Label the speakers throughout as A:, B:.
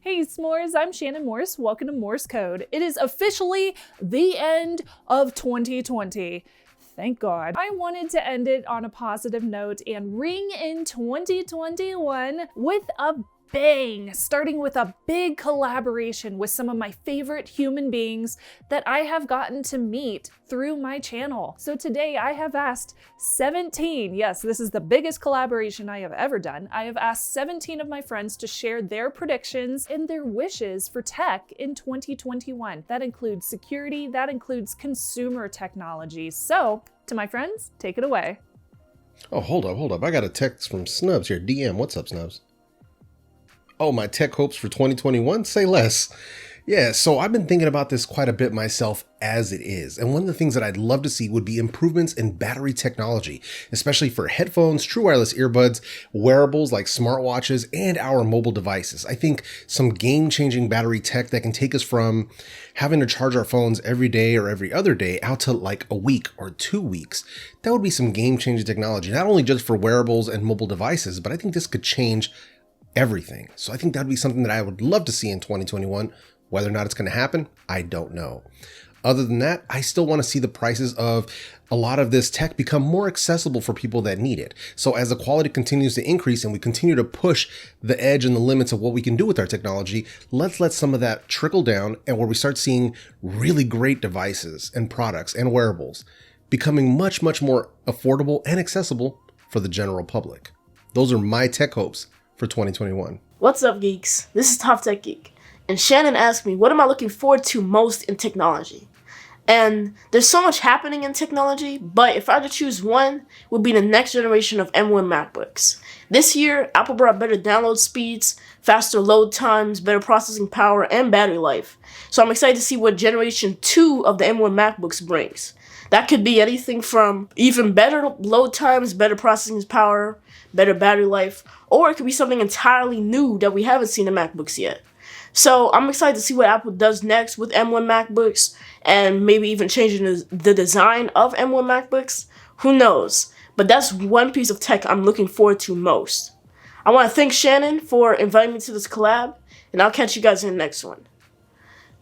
A: Hey s'mores, I'm ShannonMorse. Welcome to Morse Code. It is officially the end of 2020. Thank God. I wanted to end it on a positive note and ring in 2021 with a bang, starting with a big collaboration with some of my favorite human beings that I have gotten to meet through my channel. So today I have asked 17, yes, this is the biggest collaboration I have ever done. I have asked 17 of my friends to share their predictions and their wishes for tech in 2021. That includes security, that includes consumer technology. So to my friends, take it away.
B: Oh, hold up. I got a text from Snubs here. DM, what's up, Snubs? Oh, my tech hopes for 2021? Say less. Yeah, so I've been thinking about this quite a bit myself as it is. And one of the things that I'd love to see would be improvements in battery technology, especially for headphones, true wireless earbuds, wearables like smartwatches, and our mobile devices. I think some game-changing battery tech that can take us from having to charge our phones every day or every other day out to like a week or 2 weeks. That would be some game-changing technology, not only just for wearables and mobile devices, but I think this could change everything. So I think that'd be something that I would love to see in 2021. Whether or not it's going to happen, I don't know. Other than that, I still want to see the prices of a lot of this tech become more accessible for people that need it. So as the quality continues to increase and we continue to push the edge and the limits of what we can do with our technology, let's let some of that trickle down, and where we start seeing really great devices and products and wearables becoming much, much more affordable and accessible for the general public. Those are my tech hopes for 2021.
C: What's up, geeks? This is Top Tech Geek, and Shannon asked me, what am I looking forward to most in technology? And there's so much happening in technology, but if I had to choose one, it would be the next generation of M1 MacBooks. This year, Apple brought better download speeds, faster load times, better processing power, and battery life. So I'm excited to see what Generation 2 of the M1 MacBooks brings. That could be anything from even better load times, better processing power, better battery life, or it could be something entirely new that we haven't seen in MacBooks yet. So I'm excited to see what Apple does next with M1 MacBooks, and maybe even changing the design of M1 MacBooks. Who knows? But that's one piece of tech I'm looking forward to most. I want to thank Shannon for inviting me to this collab, and I'll catch you guys in the next one.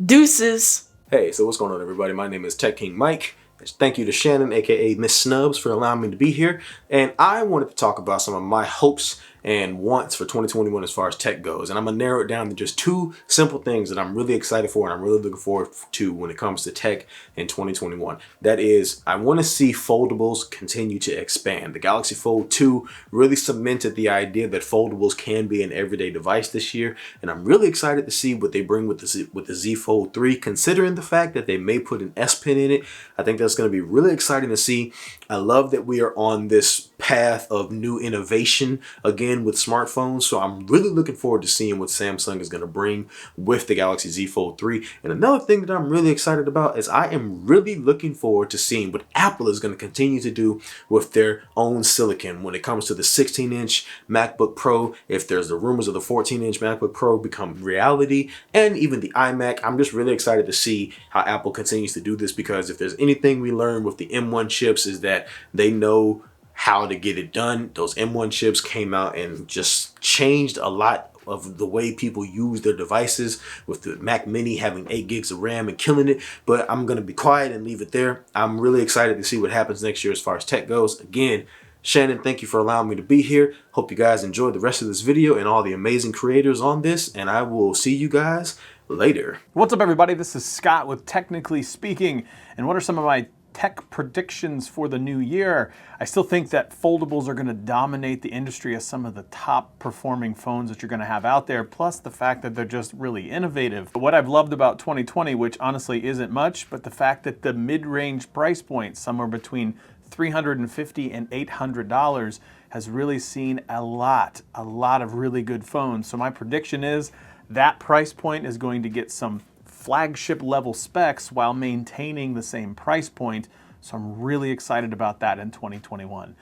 C: Deuces!
D: Hey, so what's going on, everybody? My name is TechKingMike. Thank you to Shannon, aka Miss Snubs, for allowing me to be here. And I wanted to talk about some of my hopes and wants for 2021 as far as tech goes. And I'm going to narrow it down to just two simple things that I'm really excited for and I'm really looking forward to when it comes to tech in 2021. That is, I want to see foldables continue to expand. The Galaxy Fold 2 really cemented the idea that foldables can be an everyday device this year. And I'm really excited to see what they bring with the Z Fold 3, considering the fact that they may put an S Pen in it. I think that's going to be really exciting to see. I love that we are on this path of new innovation again with smartphones, so I'm really looking forward to seeing what Samsung is going to bring with the Galaxy Z Fold 3. And another thing that I'm really excited about is I am really looking forward to seeing what Apple is going to continue to do with their own silicon when it comes to the 16-inch MacBook Pro, if there's the rumors of the 14-inch MacBook Pro become reality, and even the iMac. I'm just really excited to see how Apple continues to do this, because if there's anything we learned with the M1 chips is that they know how to get it done. Those M1 chips came out and just changed a lot of the way people use their devices, with the Mac Mini having 8 gigs of RAM and killing it. But I'm going to be quiet and leave it there. I'm really excited to see what happens next year as far as tech goes. Again, Shannon, thank you for allowing me to be here. Hope you guys enjoyed the rest of this video and all the amazing creators on this, and I will see you guys later.
E: What's up, everybody? This is Scott with Technically Speaking, and what are some of my tech predictions for the new year? I still think that foldables are going to dominate the industry as some of the top performing phones that you're going to have out there, plus the fact that they're just really innovative. But what I've loved about 2020, which honestly isn't much, but the fact that the mid-range price point, somewhere between $350 and $800, has really seen a lot of really good phones. So my prediction is that price point is going to get some flagship level specs while maintaining the same price point. So I'm really excited about that in 2021.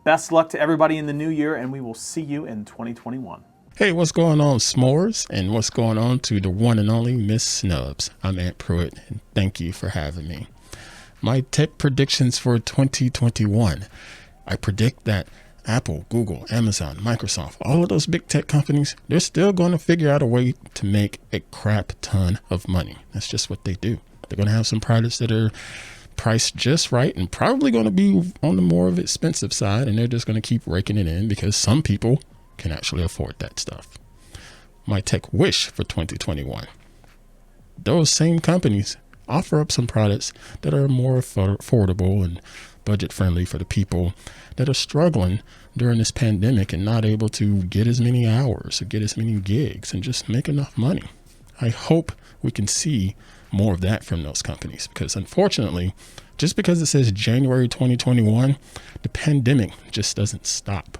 E: Best luck to everybody in the new year, and we will see you in 2021.
F: Hey, what's going on, s'mores? And what's going on to the one and only Miss Snubs? I'm Antpruitt, and thank you for having me. My tech predictions for 2021. I predict that Apple, Google, Amazon, Microsoft, all of those big tech companies, they're still going to figure out a way to make a crap ton of money. That's just what they do. They're going to have some products that are priced just right and probably going to be on the more of expensive side, and they're just going to keep raking it in because some people can actually afford that stuff. My tech wish for 2021. Those same companies offer up some products that are more affordable and budget friendly for the people that are struggling during this pandemic and not able to get as many hours or get as many gigs and just make enough money. I hope we can see more of that from those companies, because unfortunately, just because it says January 2021, the pandemic just doesn't stop.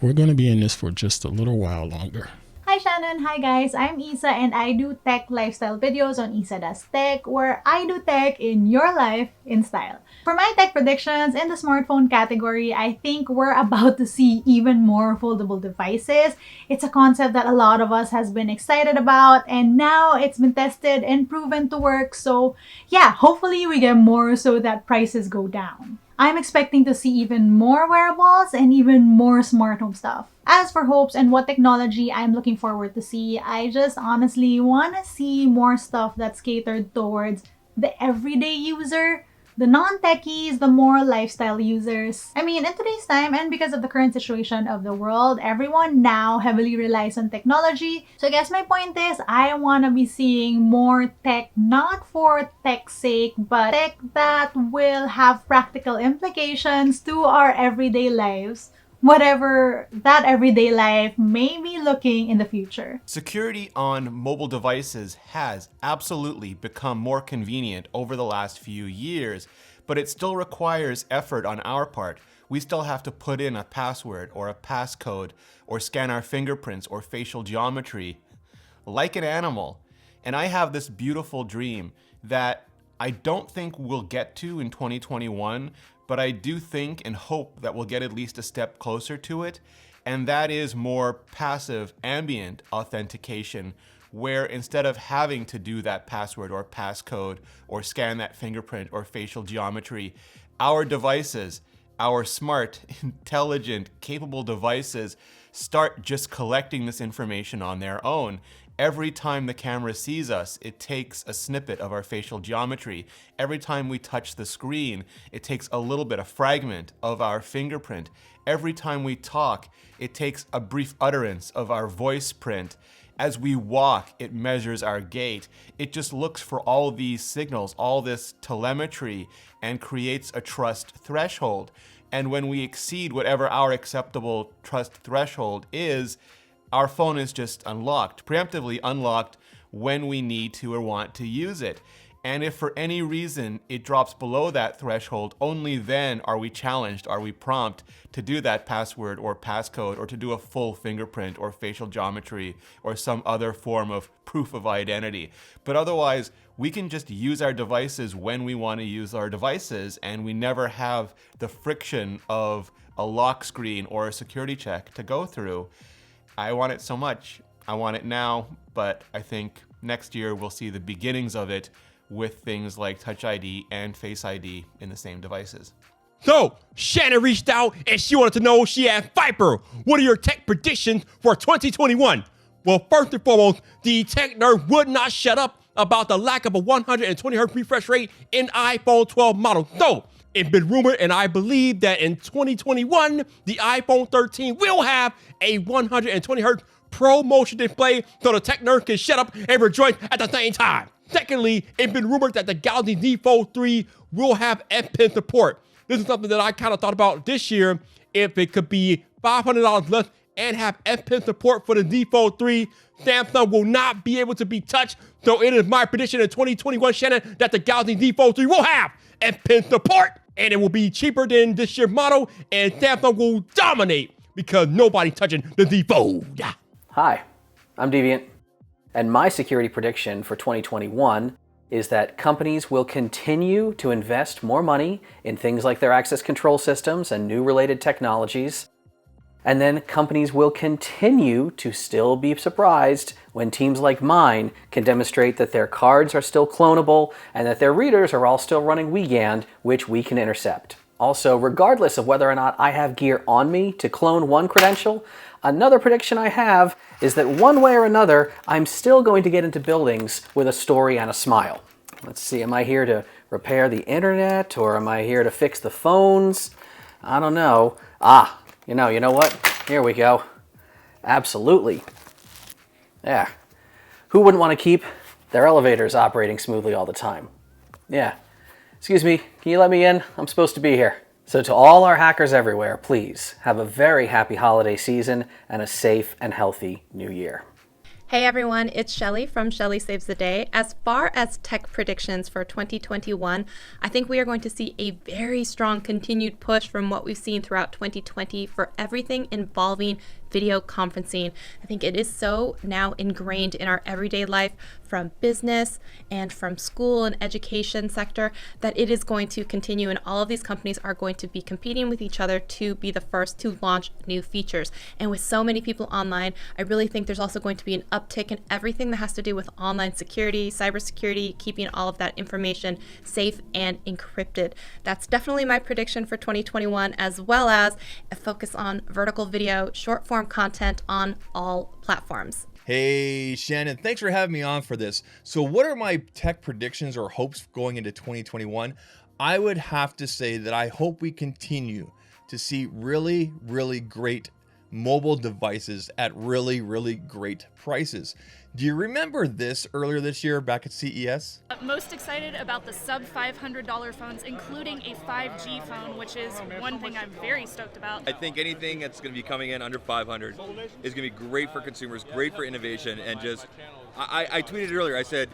F: We're going to be in this for just a little while longer.
G: Hi Shannon, hi guys, I'm Isa and I do tech lifestyle videos on Isa.Tech, where I do tech in your life in style. For my tech predictions in the smartphone category, I think we're about to see even more foldable devices. It's a concept that a lot of us has been excited about, and now it's been tested and proven to work. So yeah, hopefully we get more so that prices go down. I'm expecting to see even more wearables and even more smart home stuff. As for hopes and what technology I'm looking forward to see, I just honestly want to see more stuff that's catered towards the everyday user, the non-techies, the more lifestyle users. I mean, in today's time, and because of the current situation of the world, everyone now heavily relies on technology. So I guess my point is, I want to be seeing more tech, not for tech's sake, but tech that will have practical implications to our everyday lives, whatever that everyday life may be looking in the future.
H: Security on mobile devices has absolutely become more convenient over the last few years, but it still requires effort on our part. We still have to put in a password or a passcode or scan our fingerprints or facial geometry like an animal. And I have this beautiful dream that I don't think we'll get to in 2021, but I do think and hope that we'll get at least a step closer to it, and that is more passive ambient authentication, where instead of having to do that password or passcode or scan that fingerprint or facial geometry, our devices, our smart, intelligent, capable devices start just collecting this information on their own. Every time the camera sees us, it takes a snippet of our facial geometry. Every time we touch the screen, it takes a little bit, a fragment of our fingerprint. Every time we talk, it takes a brief utterance of our voice print. As we walk, it measures our gait. It just looks for all these signals, all this telemetry, and creates a trust threshold. And when we exceed whatever our acceptable trust threshold is, our phone is just unlocked, preemptively unlocked when we need to or want to use it. And if for any reason it drops below that threshold, only then are we challenged, are we prompted to do that password or passcode or to do a full fingerprint or facial geometry or some other form of proof of identity. But otherwise, we can just use our devices when we want to use our devices, and we never have the friction of a lock screen or a security check to go through. I want it so much. I want it now, but I think next year we'll see the beginnings of it with things like Touch ID and Face ID in the same devices.
I: So, Shannon reached out and she wanted to know, she asked, Viper, what are your tech predictions for 2021? Well, first and foremost, the tech nerd would not shut up about the lack of a 120 Hz refresh rate in iPhone 12 model. So, it's been rumored, and I believe that in 2021, the iPhone 13 will have a 120 Hz Pro Motion display, so the tech nerd can shut up and rejoice at the same time. Secondly, it's been rumored that the Galaxy Z Fold 3 will have S Pen support. This is something that I kind of thought about this year. If it could be $500 less and have S Pen support for the Z Fold 3, Samsung will not be able to be touched. So it is my prediction in 2021, Shannon, that the Galaxy Z Fold 3 will have S Pen support, and it will be cheaper than this year's model, and Samsung will dominate because nobody's touching the Z Fold. Yeah.
J: Hi, I'm Deviant, and my security prediction for 2021 is that companies will continue to invest more money in things like their access control systems and new related technologies, and then companies will continue to still be surprised when teams like mine can demonstrate that their cards are still clonable and that their readers are all still running Wiegand, which we can intercept. Also, regardless of whether or not I have gear on me to clone one credential, another prediction I have is that one way or another, I'm still going to get into buildings with a story and a smile. Let's see, am I here to repair the internet, or am I here to fix the phones? I don't know. You know what? Here we go. Absolutely. Yeah. Who wouldn't want to keep their elevators operating smoothly all the time? Yeah. Excuse me, can you let me in? I'm supposed to be here. So to all our hackers everywhere, please have a very happy holiday season and a safe and healthy new year.
K: Hey everyone, it's Shelly from ShellySavesTheDay. As far as tech predictions for 2021, I think we are going to see a very strong continued push from what we've seen throughout 2020 for everything involving video conferencing. I think it is so now ingrained in our everyday life, from business and from school and education sector, that it is going to continue, and all of these companies are going to be competing with each other to be the first to launch new features. And with so many people online, I really think there's also going to be an uptick in everything that has to do with online security, cybersecurity, keeping all of that information safe and encrypted. That's definitely my prediction for 2021, as well as a focus on vertical video, short form content on all platforms.
I: Hey, Shannon, thanks for having me on for this. So what are my tech predictions or hopes going into 2021? I would have to say that I hope we continue to see really, really great mobile devices at really, really great prices. Do you remember this earlier this year back at CES?
A: Most excited about the sub $500 phones, including a 5G phone, which is one thing I'm very stoked about.
L: I think anything that's going to be coming in under 500 is going to be great for consumers, great for innovation, and just, I tweeted earlier, I said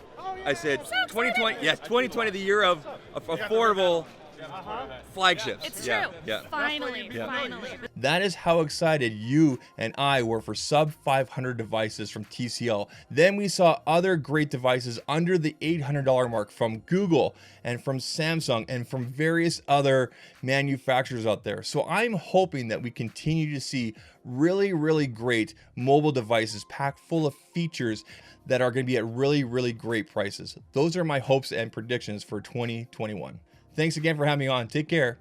L: 2020, yes, 2020, the year of affordable flagships.
A: It's true.
L: Yeah.
A: Finally.
I: That is how excited you and I were for sub 500 devices from TCL. Then we saw other great devices under the $800 mark from Google and from Samsung and from various other manufacturers out there. So I'm hoping that we continue to see really, really great mobile devices packed full of features that are going to be at really, really great prices. Those are my hopes and predictions for 2021. Thanks again for having me on. Take care.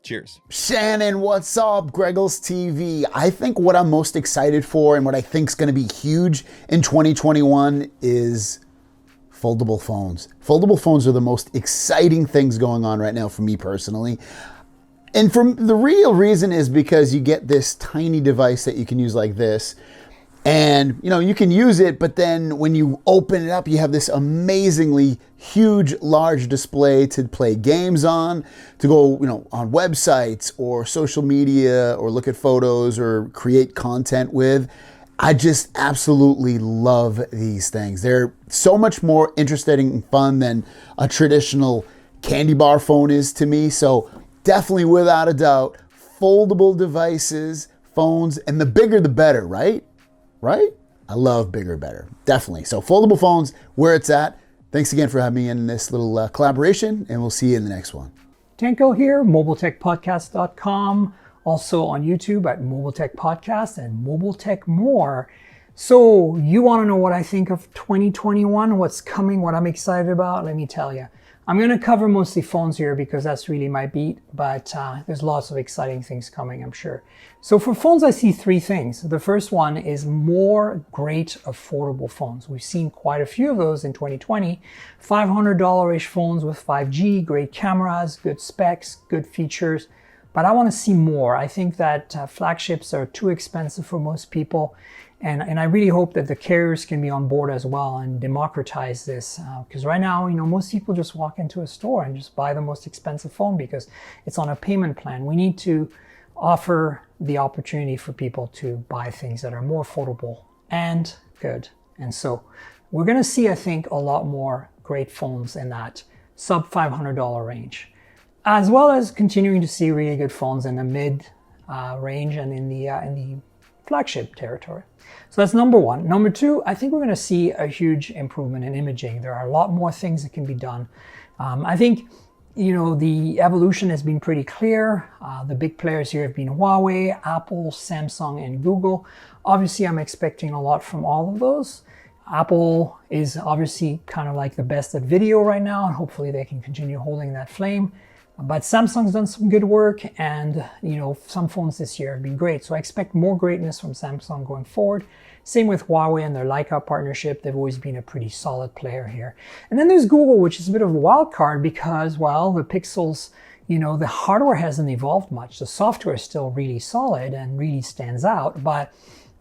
I: Cheers.
M: Shannon, what's up? GregglesTV. I think what I'm most excited for and what I think is going to be huge in 2021 is foldable phones. Foldable phones are the most exciting things going on right now for me personally. And the real reason is because you get this tiny device that you can use like this. And, you can use it, but then when you open it up, you have this amazingly huge, large display to play games on, to go, on websites or social media or look at photos or create content with. I just absolutely love these things. They're so much more interesting and fun than a traditional candy bar phone is to me. So definitely, without a doubt, foldable devices, phones, and the bigger the better, right? Right? I love bigger, better. Definitely. So foldable phones, where it's at. Thanks again for having me in this little collaboration, and we'll see you in the next one.
N: Tanko here, MobileTechPodcast.com. Also on YouTube at MobileTechPodcast and MobileTech So you want to know what I think of 2021, what's coming, what I'm excited about? Let me tell you. I'm going to cover mostly phones here because that's really my beat, but there's lots of exciting things coming, I'm sure. So for phones, I see three things. The first one is more great affordable phones. We've seen quite a few of those in 2020. $500-ish phones with 5G, great cameras, good specs, good features. But I want to see more. I think that flagships are too expensive for most people. And I really hope that the carriers can be on board as well and democratize this. Because right now, most people just walk into a store and just buy the most expensive phone because it's on a payment plan. We need to offer the opportunity for people to buy things that are more affordable and good. And so we're going to see, I think, a lot more great phones in that sub $500 range, as well as continuing to see really good phones in the mid range and in the flagship territory. So that's number one. Number two, I think we're going to see a huge improvement in imaging. There are a lot more things that can be done. I think, the evolution has been pretty clear. The big players here have been Huawei, Apple, Samsung, and Google. Obviously, I'm expecting a lot from all of those. Apple is obviously kind of like the best at video right now, and hopefully they can continue holding that flame. But Samsung's done some good work, and some phones this year have been great. So I expect more greatness from Samsung going forward. Same with Huawei and their Leica partnership. They've always been a pretty solid player here. And then there's Google, which is a bit of a wild card because, well, the Pixels, the hardware hasn't evolved much. The software is still really solid and really stands out, but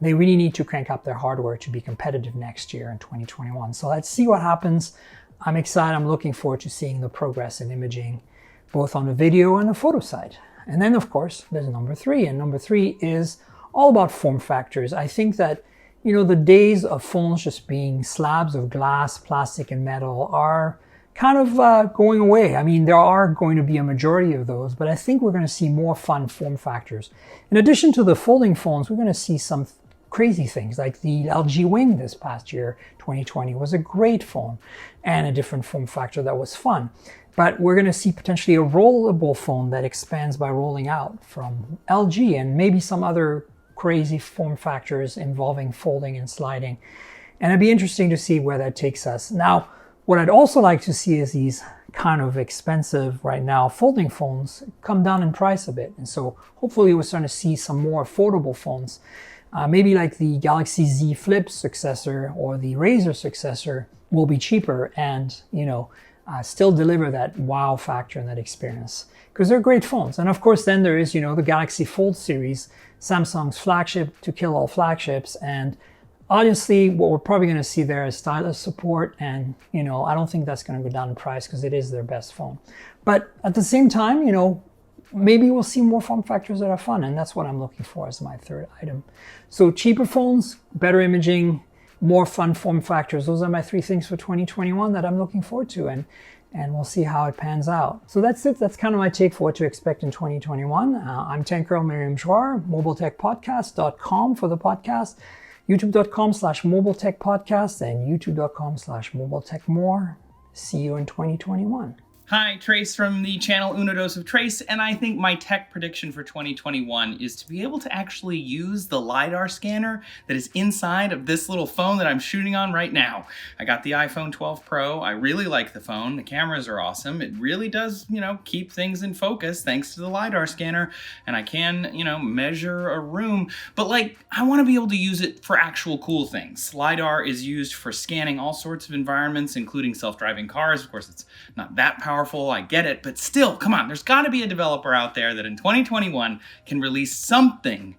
N: they really need to crank up their hardware to be competitive next year in 2021. So let's see what happens. I'm excited. I'm looking forward to seeing the progress in imaging, both on the video and the photo side. And then, of course, there's number 3. And number 3 is all about form factors. I think that, the days of phones just being slabs of glass, plastic, and metal are kind of going away. I mean, there are going to be a majority of those, but I think we're going to see more fun form factors. In addition to the folding phones, we're going to see some crazy things like the LG Wing this past year, 2020, was a great phone and a different form factor that was fun. But we're going to see potentially a rollable phone that expands by rolling out from LG, and maybe some other crazy form factors involving folding and sliding. And it'd be interesting to see where that takes us. Now, what I'd also like to see is these kind of expensive right now folding phones come down in price a bit. And so hopefully we're starting to see some more affordable phones. Maybe like the Galaxy Z Flip successor or the Razr successor will be cheaper and, still deliver that wow factor and that experience, because they're great phones. And of course, then there is, the Galaxy Fold series, Samsung's flagship to kill all flagships. And obviously, what we're probably going to see there is stylus support. And, I don't think that's going to go down in price because it is their best phone. But at the same time, maybe we'll see more form factors that are fun. And that's what I'm looking for as my third item. So cheaper phones, better imaging, more fun form factors. Those are my 3 things for 2021 that I'm looking forward to, and we'll see how it pans out. So that's it. That's kind of my take for what to expect in 2021. I'm Tanker Miriam Jouar, MobileTechPodcast.com for the podcast, YouTube.com/MobileTechPodcast, and YouTube.com/MobileTechMore. See you in 2021.
O: Hi, Trace from the channel Una Dose of Trace, and I think my tech prediction for 2021 is to be able to actually use the LiDAR scanner that is inside of this little phone that I'm shooting on right now. I got the iPhone 12 Pro. I really like the phone. The cameras are awesome. It really does, keep things in focus thanks to the LiDAR scanner, and I can, measure a room, but I want to be able to use it for actual cool things. LiDAR is used for scanning all sorts of environments, including self-driving cars. Of course, it's not that powerful, I get it, but still, come on, there's got to be a developer out there that in 2021 can release something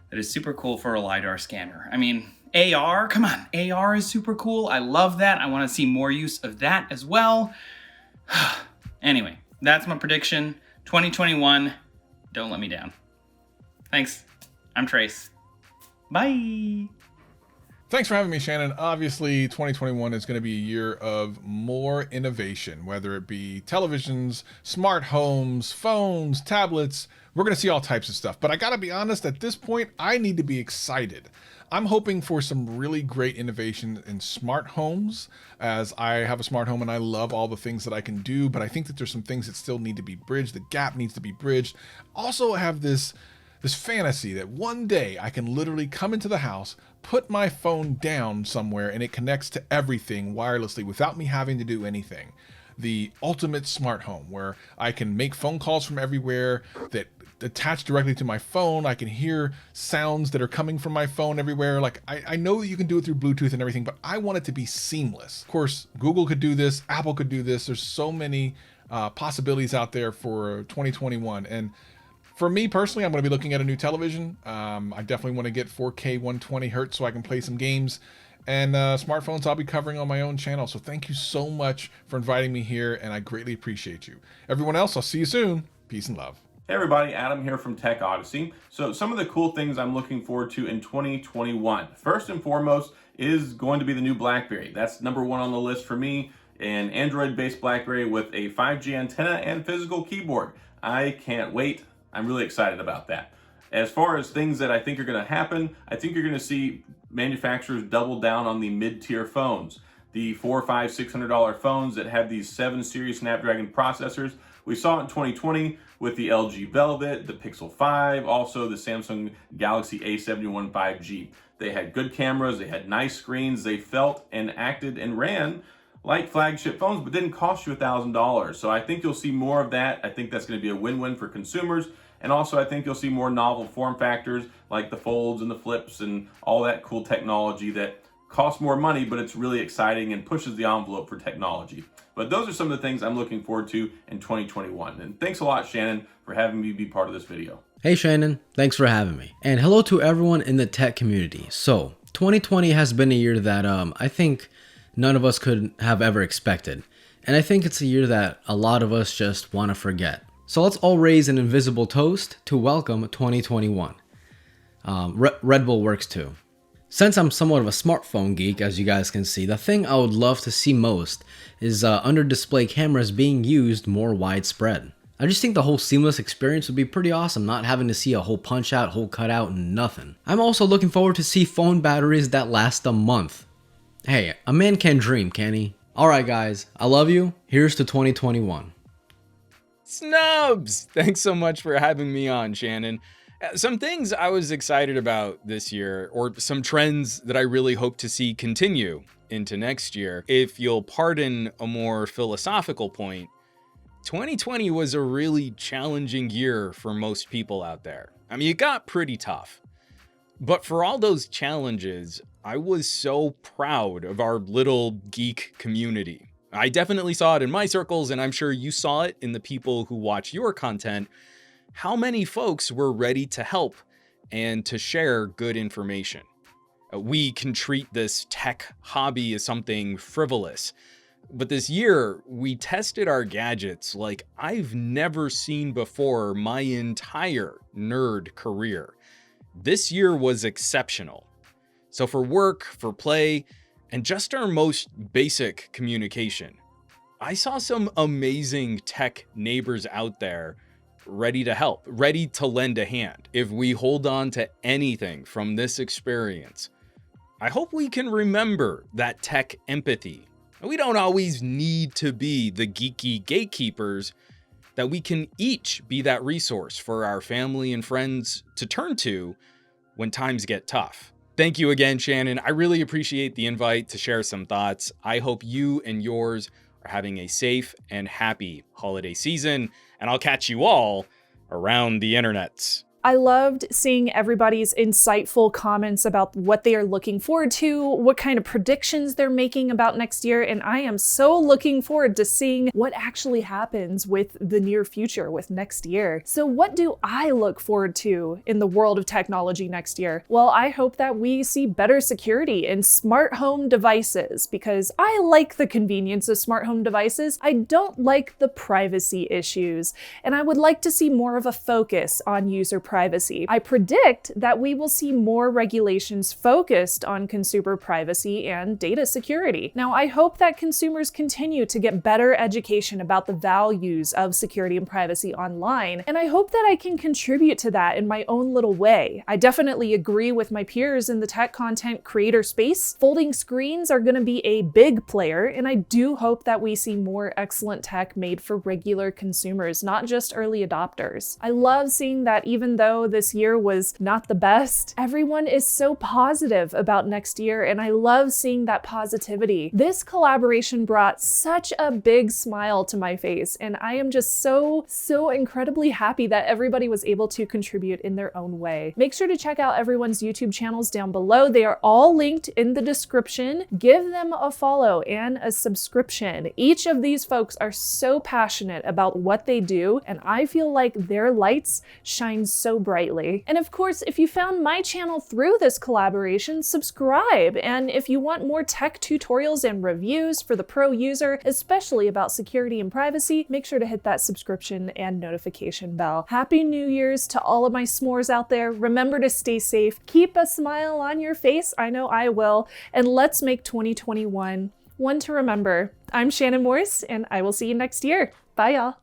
O: that is super cool for a LiDAR scanner. I mean, AR, come on, AR is super cool. I love that. I want to see more use of that as well. Anyway, that's my prediction. 2021, don't let me down. Thanks. I'm Trace. Bye.
E: Thanks for having me, Shannon. Obviously, 2021 is going to be a year of more innovation, whether it be televisions, smart homes, phones, tablets. We're going to see all types of stuff. But I got to be honest, at this point, I need to be excited. I'm hoping for some really great innovation in smart homes, as I have a smart home and I love all the things that I can do, but I think that there's some things that still need to be bridged. The gap needs to be bridged. Also, I have this fantasy that one day I can literally come into the house, put my phone down somewhere, and it connects to everything wirelessly without me having to do anything. The ultimate smart home where I can make phone calls from everywhere that attach directly to my phone. I can hear sounds that are coming from my phone everywhere. I know that you can do it through Bluetooth and everything, but I want it to be seamless. Of course, Google could do this, Apple could do this. There's so many possibilities out there for 2021. And for me personally, I'm going to be looking at a new television. I definitely want to get 4K 120 hertz so I can play some games. And smartphones I'll be covering on my own channel. So thank you so much for inviting me here, and I greatly appreciate you. Everyone else, I'll see you soon. Peace and love.
P: Hey everybody, Adam here from TechOdyssey. So some of the cool things I'm looking forward to in 2021. First and foremost is going to be the new BlackBerry. That's number 1 on the list for me. An Android-based BlackBerry with a 5G antenna and physical keyboard. I can't wait. I'm really excited about that. As far as things that I think are going to happen, I think you're going to see manufacturers double down on the mid-tier phones. The $400, $500, $600 phones that have these 7 series Snapdragon processors. We saw it in 2020 with the LG Velvet, the Pixel 5, also the Samsung Galaxy A71 5G. They had good cameras, they had nice screens, they felt and acted and ran like flagship phones, but didn't cost you $1,000. So I think you'll see more of that. I think that's going to be a win-win for consumers. And also I think you'll see more novel form factors like the folds and the flips and all that cool technology that costs more money, but it's really exciting and pushes the envelope for technology. But those are some of the things I'm looking forward to in 2021. And thanks a lot, Shannon, for having me be part of this video.
Q: Hey Shannon, thanks for having me. And hello to everyone in the tech community. So 2020 has been a year that I think none of us could have ever expected. And I think it's a year that a lot of us just want to forget. So let's all raise an invisible toast to welcome 2021. Red Bull works too. Since I'm somewhat of a smartphone geek, as you guys can see, the thing I would love to see most is under display cameras being used more widespread. I just think the whole seamless experience would be pretty awesome, not having to see a whole punch out, whole cutout, and nothing. I'm also looking forward to see phone batteries that last a month. Hey, a man can dream, can he? Alright guys, I love you. Here's to 2021.
R: Snubs! Thanks so much for having me on, Shannon. Some things I was excited about this year, or some trends that I really hope to see continue into next year. If you'll pardon a more philosophical point, 2020 was a really challenging year for most people out there. I mean, it got pretty tough. But for all those challenges, I was so proud of our little geek community. I definitely saw it in my circles, and I'm sure you saw it in the people who watch your content. How many folks were ready to help and to share good information? We can treat this tech hobby as something frivolous, but this year we tested our gadgets like I've never seen before my entire nerd career. This year was exceptional. So for work, for play, and just our most basic communication, I saw some amazing tech neighbors out there ready to help, ready to lend a hand. If we hold on to anything from this experience, I hope we can remember that tech empathy. We don't always need to be the geeky gatekeepers, that we can each be that resource for our family and friends to turn to when times get tough. Thank you again, Shannon. I really appreciate the invite to share some thoughts. I hope you and yours are having a safe and happy holiday season, and I'll catch you all around the internets.
A: I loved seeing everybody's insightful comments about what they are looking forward to, what kind of predictions they're making about next year, and I am so looking forward to seeing what actually happens with the near future, with next year. So what do I look forward to in the world of technology next year? Well, I hope that we see better security in smart home devices, because I like the convenience of smart home devices. I don't like the privacy issues, and I would like to see more of a focus on user privacy. I predict that we will see more regulations focused on consumer privacy and data security. Now, I hope that consumers continue to get better education about the values of security and privacy online, and I hope that I can contribute to that in my own little way. I definitely agree with my peers in the tech content creator space. Folding screens are going to be a big player, and I do hope that we see more excellent tech made for regular consumers, not just early adopters. I love seeing that even though this year was not the best, everyone is so positive about next year, and I love seeing that positivity. This collaboration brought such a big smile to my face, and I am just so incredibly happy that everybody was able to contribute in their own way. Make sure to check out everyone's YouTube channels down below. They are all linked in the description. Give them a follow and a subscription. Each of these folks are so passionate about what they do, and I feel like their lights shine so brightly. And of course, if you found my channel through this collaboration, subscribe. And if you want more tech tutorials and reviews for the pro user, especially about security and privacy, make sure to hit that subscription and notification bell. Happy New Year's to all of my s'mores out there. Remember to stay safe, keep a smile on your face, I know I will, and let's make 2021 one to remember. I'm ShannonMorse, and I will see you next year. Bye, y'all.